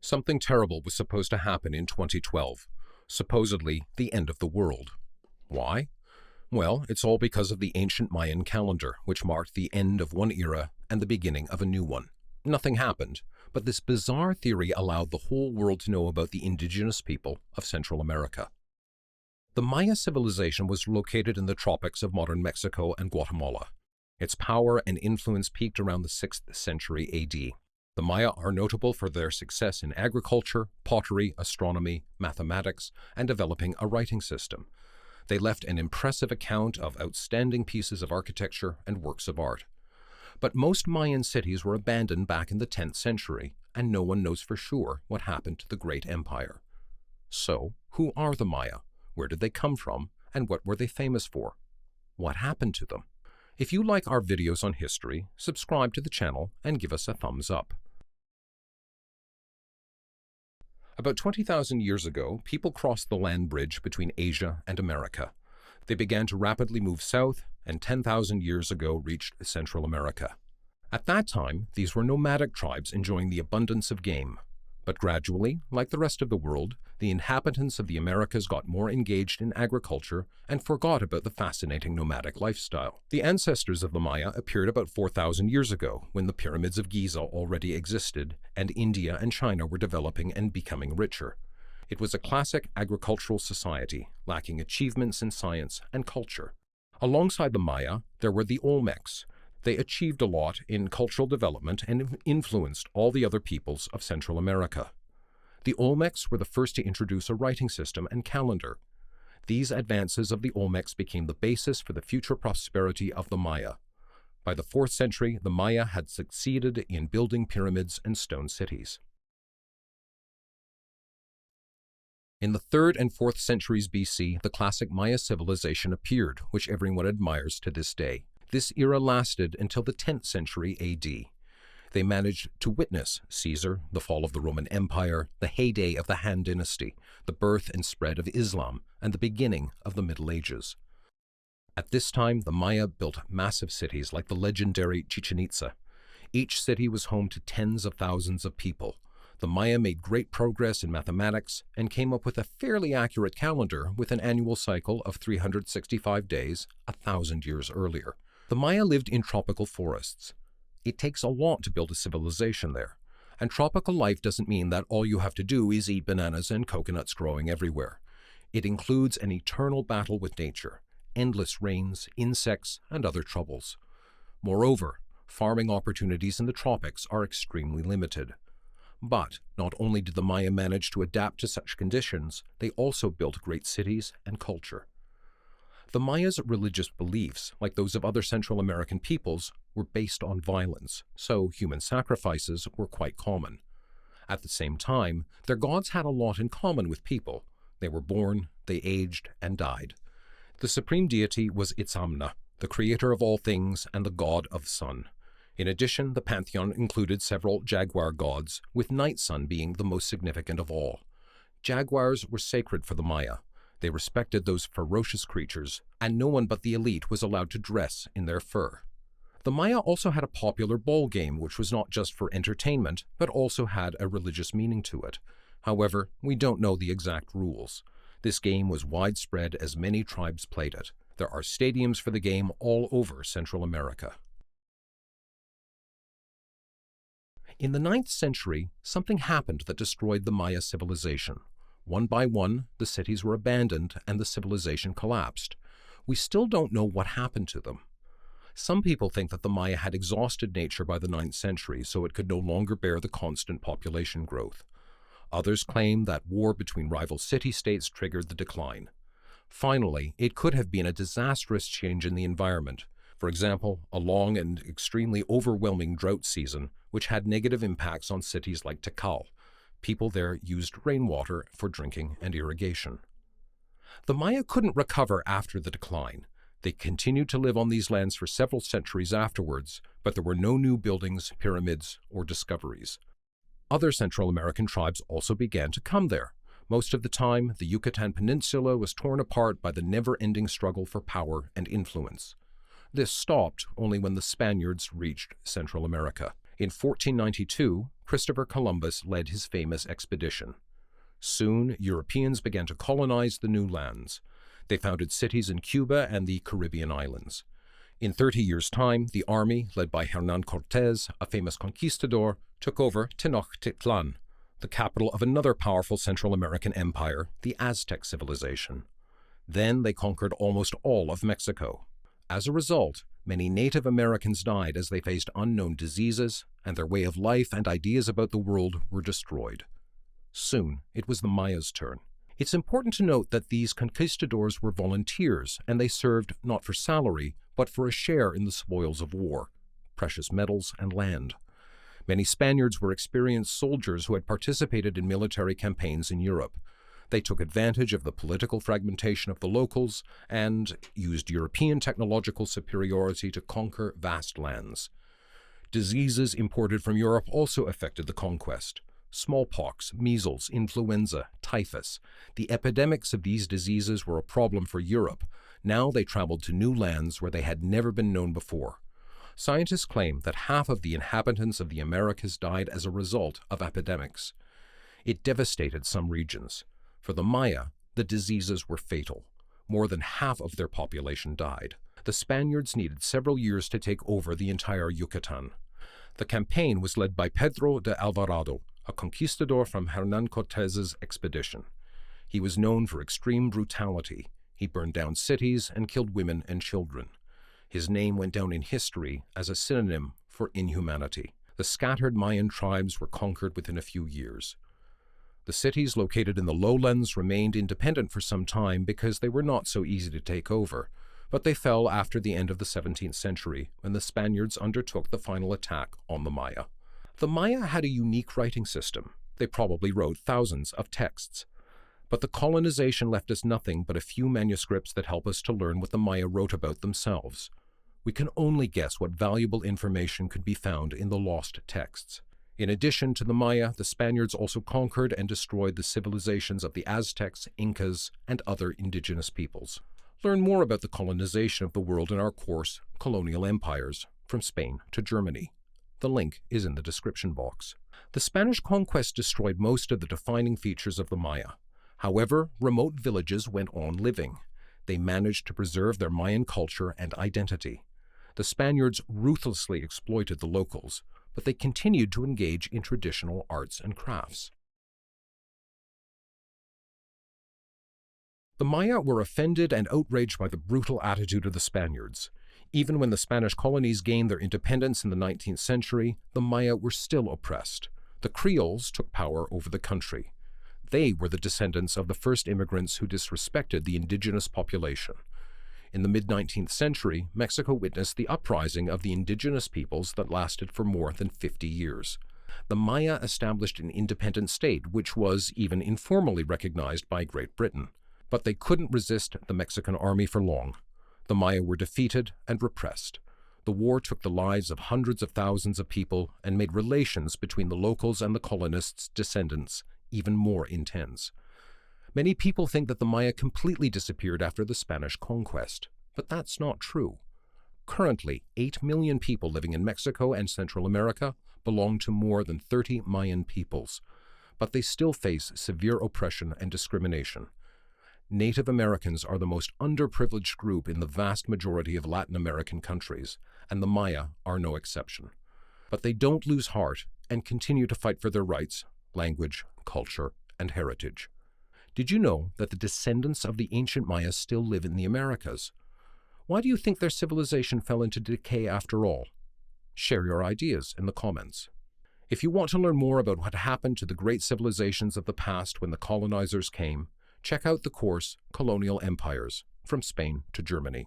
Something terrible was supposed to happen in 2012, supposedly the end of the world. Why? Well, it's all because of the ancient Mayan calendar, which marked the end of one era and the beginning of a new one. Nothing happened, but this bizarre theory allowed the whole world to know about the indigenous people of Central America. The Maya civilization was located in the tropics of modern Mexico and Guatemala. Its power and influence peaked around the 6th century AD. The Maya are notable for their success in agriculture, pottery, astronomy, mathematics, and developing a writing system. They left an impressive account of outstanding pieces of architecture and works of art. But most Mayan cities were abandoned back in the 10th century, and no one knows for sure what happened to the great empire. So, who are the Maya? Where did they come from? And what were they famous for? What happened to them? If you like our videos on history, subscribe to the channel and give us a thumbs up. About 20,000 years ago, people crossed the land bridge between Asia and America. They began to rapidly move south, and 10,000 years ago reached Central America. At that time, these were nomadic tribes enjoying the abundance of game. But gradually, like the rest of the world, the inhabitants of the Americas got more engaged in agriculture and forgot about the fascinating nomadic lifestyle. The ancestors of the Maya appeared about 4,000 years ago, when the pyramids of Giza already existed, and India and China were developing and becoming richer. It was a classic agricultural society, lacking achievements in science and culture. Alongside the Maya, there were the Olmecs. They achieved a lot in cultural development and influenced all the other peoples of Central America. The Olmecs were the first to introduce a writing system and calendar. These advances of the Olmecs became the basis for the future prosperity of the Maya. By the 4th century, the Maya had succeeded in building pyramids and stone cities. In the 3rd and 4th centuries BC, the classic Maya civilization appeared, which everyone admires to this day. This era lasted until the 10th century AD. They managed to witness Caesar, the fall of the Roman Empire, the heyday of the Han dynasty, the birth and spread of Islam, and the beginning of the Middle Ages. At this time, the Maya built massive cities like the legendary Chichen Itza. Each city was home to tens of thousands of people. The Maya made great progress in mathematics and came up with a fairly accurate calendar with an annual cycle of 365 days, 1,000 years earlier. The Maya lived in tropical forests. It takes a lot to build a civilization there, and tropical life doesn't mean that all you have to do is eat bananas and coconuts growing everywhere. It includes an eternal battle with nature, endless rains, insects, and other troubles. Moreover, farming opportunities in the tropics are extremely limited. But not only did the Maya manage to adapt to such conditions, they also built great cities and culture. The Maya's religious beliefs, like those of other Central American peoples, were based on violence, so human sacrifices were quite common. At the same time, their gods had a lot in common with people. They were born, they aged, and died. The supreme deity was Itzamna, the creator of all things and the god of the sun. In addition, the pantheon included several jaguar gods, with Night Sun being the most significant of all. Jaguars were sacred for the Maya. They respected those ferocious creatures, and no one but the elite was allowed to dress in their fur. The Maya also had a popular ball game which was not just for entertainment, but also had a religious meaning to it. However, we don't know the exact rules. This game was widespread as many tribes played it. There are stadiums for the game all over Central America. In the 9th century, something happened that destroyed the Maya civilization. One by one, the cities were abandoned and the civilization collapsed. We still don't know what happened to them. Some people think that the Maya had exhausted nature by the 9th century, so it could no longer bear the constant population growth. Others claim that war between rival city-states triggered the decline. Finally, it could have been a disastrous change in the environment. For example, a long and extremely overwhelming drought season, which had negative impacts on cities like Tikal. People there used rainwater for drinking and irrigation. The Maya couldn't recover after the decline. They continued to live on these lands for several centuries afterwards, but there were no new buildings, pyramids, or discoveries. Other Central American tribes also began to come there. Most of the time, the Yucatan Peninsula was torn apart by the never-ending struggle for power and influence. This stopped only when the Spaniards reached Central America. In 1492, Christopher Columbus led his famous expedition. Soon, Europeans began to colonize the new lands. They founded cities in Cuba and the Caribbean islands. In 30 years' time, the army, led by Hernán Cortés, a famous conquistador, took over Tenochtitlan, the capital of another powerful Central American empire, the Aztec civilization. Then they conquered almost all of Mexico. As a result, many Native Americans died as they faced unknown diseases, and their way of life and ideas about the world were destroyed. Soon, it was the Mayas' turn. It's important to note that these conquistadors were volunteers, and they served not for salary, but for a share in the spoils of war, precious metals and land. Many Spaniards were experienced soldiers who had participated in military campaigns in Europe. They took advantage of the political fragmentation of the locals and used European technological superiority to conquer vast lands. Diseases imported from Europe also affected the conquest. Smallpox, measles, influenza, typhus. The epidemics of these diseases were a problem for Europe. Now they traveled to new lands where they had never been known before. Scientists claim that half of the inhabitants of the Americas died as a result of epidemics. It devastated some regions. For the Maya, the diseases were fatal. More than half of their population died. The Spaniards needed several years to take over the entire Yucatan. The campaign was led by Pedro de Alvarado, a conquistador from Hernán Cortés's expedition. He was known for extreme brutality. He burned down cities and killed women and children. His name went down in history as a synonym for inhumanity. The scattered Mayan tribes were conquered within a few years. The cities located in the lowlands remained independent for some time because they were not so easy to take over, but they fell after the end of the 17th century when the Spaniards undertook the final attack on the Maya. The Maya had a unique writing system. They probably wrote thousands of texts. But the colonization left us nothing but a few manuscripts that help us to learn what the Maya wrote about themselves. We can only guess what valuable information could be found in the lost texts. In addition to the Maya, the Spaniards also conquered and destroyed the civilizations of the Aztecs, Incas, and other indigenous peoples. Learn more about the colonization of the world in our course, Colonial Empires, from Spain to Germany. The link is in the description box. The Spanish conquest destroyed most of the defining features of the Maya. However, remote villages went on living. They managed to preserve their Mayan culture and identity. The Spaniards ruthlessly exploited the locals, but they continued to engage in traditional arts and crafts. The Maya were offended and outraged by the brutal attitude of the Spaniards. Even when the Spanish colonies gained their independence in the 19th century, the Maya were still oppressed. The Creoles took power over the country. They were the descendants of the first immigrants who disrespected the indigenous population. In the mid-19th century, Mexico witnessed the uprising of the indigenous peoples that lasted for more than 50 years. The Maya established an independent state, which was even informally recognized by Great Britain. But they couldn't resist the Mexican army for long. The Maya were defeated and repressed. The war took the lives of hundreds of thousands of people and made relations between the locals and the colonists' descendants even more intense. Many people think that the Maya completely disappeared after the Spanish conquest, but that's not true. Currently, 8 million people living in Mexico and Central America belong to more than 30 Mayan peoples, but they still face severe oppression and discrimination. Native Americans are the most underprivileged group in the vast majority of Latin American countries, and the Maya are no exception. But they don't lose heart and continue to fight for their rights, language, culture, and heritage. Did you know that the descendants of the ancient Maya still live in the Americas? Why do you think their civilization fell into decay after all? Share your ideas in the comments. If you want to learn more about what happened to the great civilizations of the past when the colonizers came, check out the course Colonial Empires, from Spain to Germany.